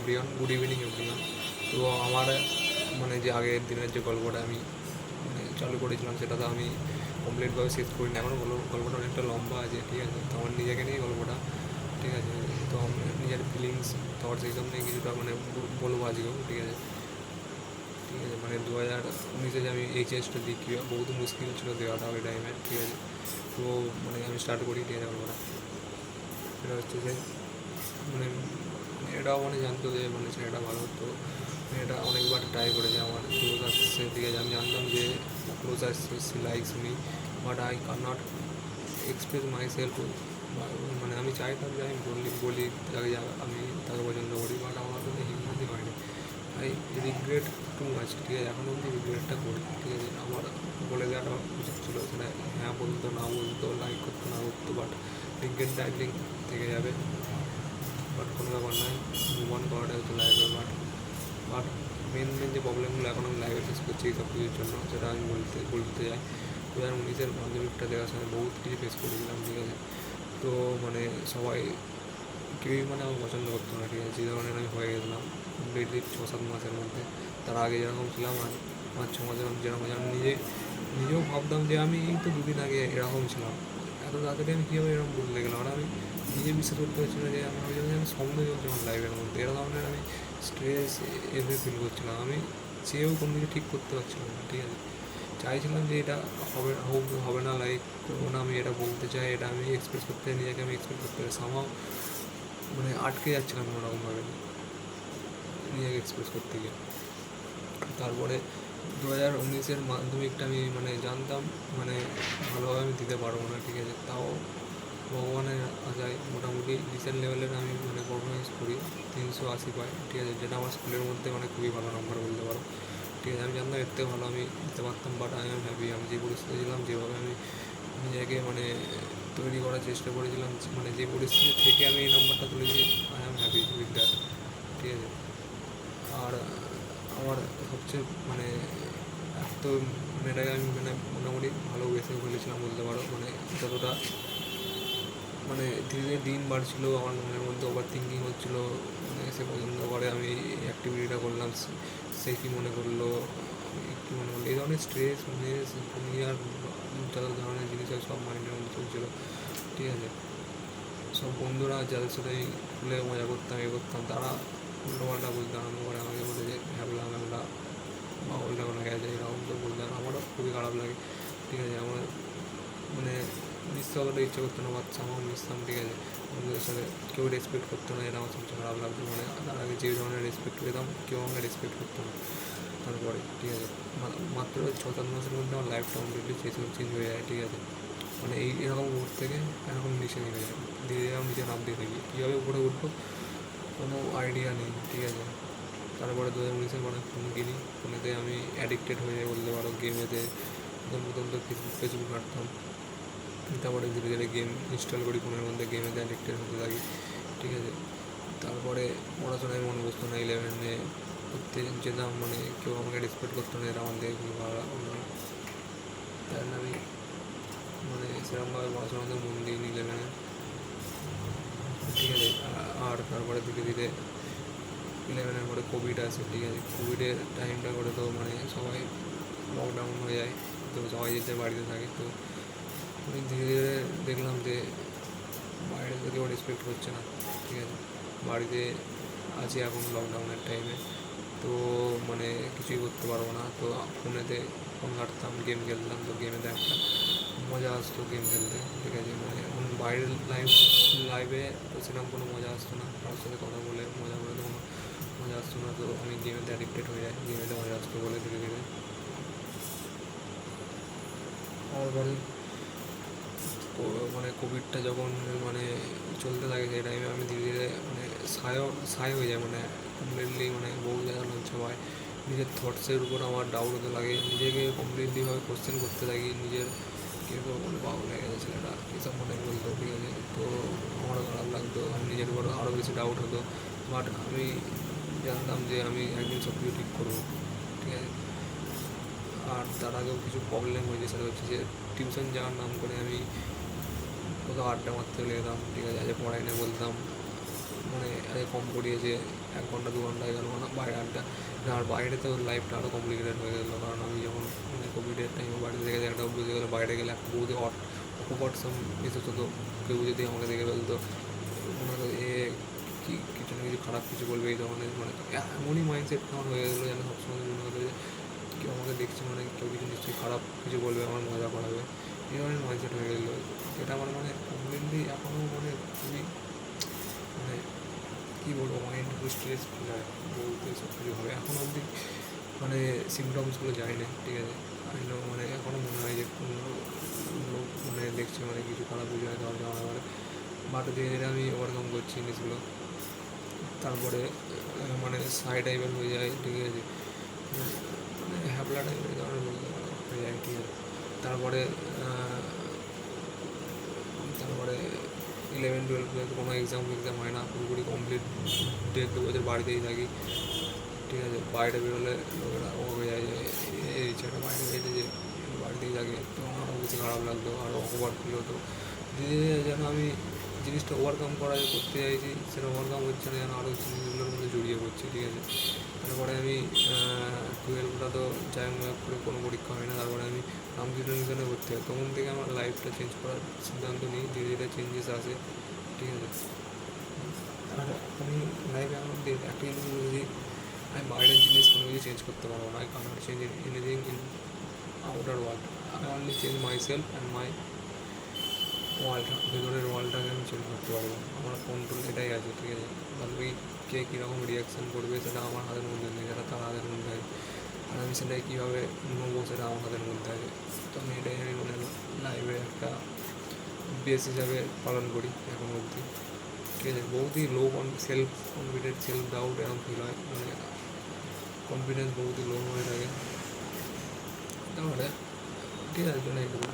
Everyone, good evening everyone. তো আমার মানে যে আগের দিনের যে গল্পটা আমি মানে চালু করেছিলাম সেটা তো আমি কমপ্লিটভাবে শেষ করিনি এখনও। গল্পটা অনেকটা লম্বা আছে, ঠিক আছে। তো আমার নিজেকে নিয়ে গল্পটা, ঠিক আছে। তো আমি নিজের ফিলিংস থটস এইসব নিয়ে কিছুটা মানে বলবো আজকেও, ঠিক আছে। ঠিক আছে, মানে 2019-এ যে আমি এইচএসটা দিই কী বহুত মুশকিল ছিল দেওয়াটা ওই টাইমে, ঠিক আছে। তো মানে আমি স্টার্ট করি, ঠিক আছে, গল্পটা। সেটা হচ্ছে যে মানে এটাও মানে জানতো যে মানে ছেলেটা ভালো, তো এটা অনেকবার ট্রাই করেছে আমার ক্লোজ আসছে, ঠিক আছে। আমি জানতাম যে ক্লোজ আসছে, she likes me, but I can not express my self. মানে আমি চাইতাম যে আমি বলি তাকে আমি তাকে পছন্দ করি, বাট আমার মধ্যে হিম্মতই হয়নি। আই রিগ্রেট টু মাচ, ঠিক আছে। এখন অব্দি রিগ্রেটটা করি, ঠিক আছে। আমার বলে দেওয়াটা উচিত ছিল, সেটা হ্যাঁ বলতো না বলতো, লাইক করতো না করতো, বাট রিগ্রেটটা একদিন থেকে যাবে। বাট কোনো ব্যাপার নয়, মুভ অন করাটা হচ্ছে লাইফে। বাট মেন যে প্রবলেমগুলো এখন আমি লাইফে ফেস করছি এই সব কিছুর জন্য, সেটা আমি বলতে চাই। 2019-এর মাধ্যমিকটা দেখার সময় বহুত কিছু ফেস করেছিলাম, ঠিক আছে। তো মানে সবাই কেউই মানে আমার পছন্দ করতো না, ঠিক আছে। যে ধরনের আমি হয়ে গেছিলাম কমপ্লিটলি 6-7 মাসের মধ্যে। তার আগে যেরকম ছিলাম আর 5-6 মাসের যেরকম আমি নিজেও ভাবতাম যে আমি এই তো দুদিন আগে এরকম ছিলাম, এত তাড়াতাড়ি আমি কীভাবে এরকম বদলে গেলাম। আর আমি নিজে বিশ্বাস করতে পারছি না যে আমি ভাবছিলাম যে আমি স্বপ্ন চলছে আমার লাইফের মধ্যে। এরকম ধরনের আমি স্ট্রেস এভাবে ফিল করছিলাম, আমি চেয়েও কোনো কিছু ঠিক করতে পারছিলাম না, ঠিক আছে। চাইছিলাম যে এটা হবে না, লাইক করবো না, আমি এটা বলতে চাই, এটা আমি এক্সপ্রেস করতে চাই, নিজেকে আমি এক্সপ্রেস করতে চাই। সামাও মানে আটকে যাচ্ছিলাম কোনোরকমভাবে নিজেকে এক্সপ্রেস করতে গিয়ে। তারপরে 2019-এর মাধ্যমিকটা আমি মানে জানতাম মানে ভালোভাবে আমি দিতে পারবো না, ঠিক আছে। তাও ভগবানের আশায় মোটামুটি ডিসেন্ট লেভেলের আমি মানে পারফরমেন্স করি, 380 পাই, ঠিক আছে। যেটা আমার স্কুলের মধ্যে মানে খুবই ভালো নম্বর বলতে পারো, ঠিক আছে। আমি জানতাম এর থেকে ভালো আমি দিতে পারতাম, বাট আই এম হ্যাপি। আমি যে পরিস্থিতি ছিলাম, যেভাবে আমি নিজেকে মানে তৈরি করার চেষ্টা করেছিলাম, মানে যে পরিস্থিতি থেকে আমি এই নম্বরটা তুলেছি, I am happy with that, ঠিক আছে। আর আমার সবচেয়ে মানে এত মেয়েটাকে আমি মানে মোটামুটি ভালোবেসে ফেলেছিলাম বলতে পারো। মানে যতটা মানে ধীরে ধীরে দিন বাড়ছিলো, আমার মনের মধ্যে ওভার থিঙ্কিং হচ্ছিলো, মানে সে পছন্দ করে, আমি এই অ্যাক্টিভিটিটা করলাম, সে কী মনে করলো, কী মনে করলো, এই ধরনের স্ট্রেস মানে দুনিয়ার যত ধরনের জিনিস হয় সব মাইন্ডের মধ্যে চলছিলো, ঠিক আছে। সব বন্ধুরা যাদের সাথে আমি খুলে মজা করতাম করতাম, তারা উল্টোপাল্টা বলতে আরম্ভ করে, আমাকে বলে যে হ্যাবলা ম্যাবলা বা উল্টা কোনো গেছে, এরকম তো বলতে আমারও খুবই খারাপ লাগে, ঠিক আছে। আমার মানে মিশতে অতটা ইচ্ছে করতো না, বাচ্চা আমার মিশতাম, ঠিক আছে। বন্ধুদের সাথে কেউ রেসপেক্ট করতো না, এটা আমার সবচেয়ে খারাপ লাগতো। মানে তার আগে যে ধরনের রেসপেক্ট পেতাম, কেউ আমাকে রেসপেক্ট করতো না। তারপরে ঠিক আছে, মাত্র 6-7 মাসের মধ্যে আমার লাইফটা কমপ্লিটলি চেঞ্জ হয়ে যায়, ঠিক আছে। মানে এরকম উপর থেকে এরকম নিচে নেমে যায়, ধীরে ধীরে আমি নিচে নামতে থাকি, কীভাবে উপরে উঠবো কোনো আইডিয়া নেই, ঠিক আছে। তারপরে 2019-এর মানে ফোন কিনি, ফোনেতে আমি অ্যাডিক্টেড হয়ে যাই বলতে পারো গেমেতে। প্রথম তো ফেসবুক ঘাঁটতাম, তারপরে ধীরে ধীরে গেম ইনস্টল করি ফোনের মধ্যে, গেমেতে অ্যাডিক্টেড হতে থাকি, ঠিক আছে। তারপরে পড়াশোনায় মন বসতো না, 11-এ করতে যেতাম, মানে কেউ আমাকে রেসপেক্ট করতো না, এটা আমার দেখে খুবই ভালো লাগতো না। তাই জন্য আমি মানে সেরকমভাবে পড়াশোনাতে মন দিইনি 11-এ, ঠিক আছে। আর তারপরে ধীরে ধীরে 11-এর পরে কোভিড আসে, ঠিক আছে। কোভিডের টাইমটা করে তো মানে সবাই লকডাউন হয়ে যায়, তো সবাই যেতে বাড়িতে থাকে। তো আমি ধীরে ধীরে দেখলাম যে বাইরে তো কেউ রেসপেক্ট করছে না, ঠিক আছে। বাড়িতে আছি এখন লকডাউনের টাইমে, তো মানে কিছুই করতে পারবো না। তো ফোনেতে ফোন ঘাঁটতাম, গেম খেলতাম, তো গেমেতে একটা মজা আসতো গেম খেলতে, ঠিক আছে। মানে এখন বাইরের লাইভে তো সেরকম কোনো মজা আসতো না, কারোর সাথে কথা বলে মজা করে তো কোনো মজা আসতো না। তো আমি গেমেতে অ্যাডিক্টেড হয়ে যাই, গেমেতে মজা আসতো বলে ধীরে ধীরে। তারপরে মানে কোভিডটা যখন মানে চলতে থাকে, সেই টাইমে আমি ধীরে ধীরে মানে সায় হয়ে যায়, মানে কমপ্লিটলি মানে বহু জায়গা লজ্জা পায়, নিজের থটসের উপর আমার ডাউট হতে লাগে, নিজেকে কমপ্লিটলিভাবে কোশ্চেন করতে থাকি, নিজের কেউ বলে পাগল হয়ে গেছে ছেলেটা, এসব মনে বলতো, ঠিক আছে। তো আমারও খারাপ লাগতো, আমি নিজের উপর আরও বেশি ডাউট হতো, বাট আমি জানতাম যে আমি একদিন সব কিছু ঠিক করবো, ঠিক আছে। আর তার আগেও কিছু প্রবলেম হয়েছে, সেটা হচ্ছে যে টিউশন যাওয়ার নাম করে আমি কোথাও আড্ডা মারতে চলে যেতাম, ঠিক আছে। আজ পড়াই না বলতাম, মানে কম পড়িয়েছে, 1 ঘন্টা 2 ঘন্টা গেল না বাইরে আড্ডা। আর বাইরে তো লাইফটা আরও কমপ্লিকেটেড হয়ে গেলো, কারণ আমি যখন মানে কোভিডের টাইমে বাড়িতে থেকে একটা বুঝে গেলো বাইরে গেলে একটা বহুত অকপট সাম এসেছে, তো কেউ যদি আমাকে দেখে ফেলতো মনে হতো কিছু না কিছু খারাপ কিছু বলবে এই ধরনের, মানে এমনই মাইন্ডসেট আমার হয়ে গেছিলো যেন সবসময় মনে হতো যে কেউ আমাকে দেখছে মানে কেউ কিছু নিশ্চয়ই খারাপ কিছু বলবে, আমার মজা করাবে, এই ধরনের মাইন্ডসেট হয়ে গেছিলো। এটা আমার মানে কমপ্লিটলি এখনও মানে খুবই মানে কী বলবো মাইন্ড খুব স্ট্রেস ফিল হয় বলতে, সব কিছু হবে এখন অবধি মানে সিমটমসগুলো যায় না, ঠিক আছে। আমি মানে এখনও মনে হয় যে কোনো লোক মানে দেখছে মানে কিছু খারাপ কিছু হয় তাহলে আমার মানে বাট ধীরে ধীরে আমি ওভারকাম করছি জিনিসগুলো। তারপরে মানে সাই টাইপের হয়ে যায়, ঠিক আছে, মানে হ্যাবলা টাইপের ধরনের হয়ে যায়, ঠিক আছে। তারপরে তারপরে 11-12 কোনো এক্সাম হয় না, পুরোপুরি কমপ্লিট 1-2 বছর বাড়িতেই থাকি, ঠিক আছে। বাইরে বেরোলে লোকেরা হয়ে যায় যে এই ছেলেটা বাইরে গেছে যে বাড়িতেই থাকে, তো আমারও বেশি খারাপ লাগতো, আরও অকওয়ার্ড ফিল হতো। ধীরে ধীরে যেন আমি জিনিসটা ওভারকাম করতে চাইছি, সেটা ওভারকাম হচ্ছে না, যেন আরও জিনিসগুলোর মধ্যে জড়িয়ে পড়ছি, ঠিক আছে। তারপরে আমি 12টা তো যাই করে কোনো পরীক্ষা হয় না, তারপরে আমি রামকৃষ্ণ মিশনে ভর্তি হয়। তখন থেকে আমার লাইফটা চেঞ্জ করার সিদ্ধান্ত নিই, ধীরে ধীরে চেঞ্জেস আসে, ঠিক আছে। আর আমি লাইফে এখন একটা জিনিস বুঝেছি, আমি বাইরের জিনিস কোনো কিছু চেঞ্জ করতে পারবো না, I cannot change anything in outer world. I only change myself and my ওয়ার্ল্ডটা, ভেতরের ওয়ার্ল্ডটাকে আমি চেঞ্জ করতে পারবো, আমার কন্ট্রোল এটাই আছে, ঠিক আছে। বাকি কে কীরকম রিয়াকশান করবে সেটা আমার হাতের মধ্যে নেই, সেটা তার হাতের মধ্যে আছে, আর আমি সেটাই কীভাবে নেবো সেটা আমার হাতের মধ্যে আছে। তো আমি এটাই আমি মানে লাইফে একটা বেস হিসাবে পালন করি এখন অবধি, ঠিক আছে। বহুতই low self confidence, self doubt এরকম ফিল হয়, মানে কনফিডেন্স বহুতই লো হয়ে থাকে, তারপরে ঠিক আছে, জন্য এইটুকু।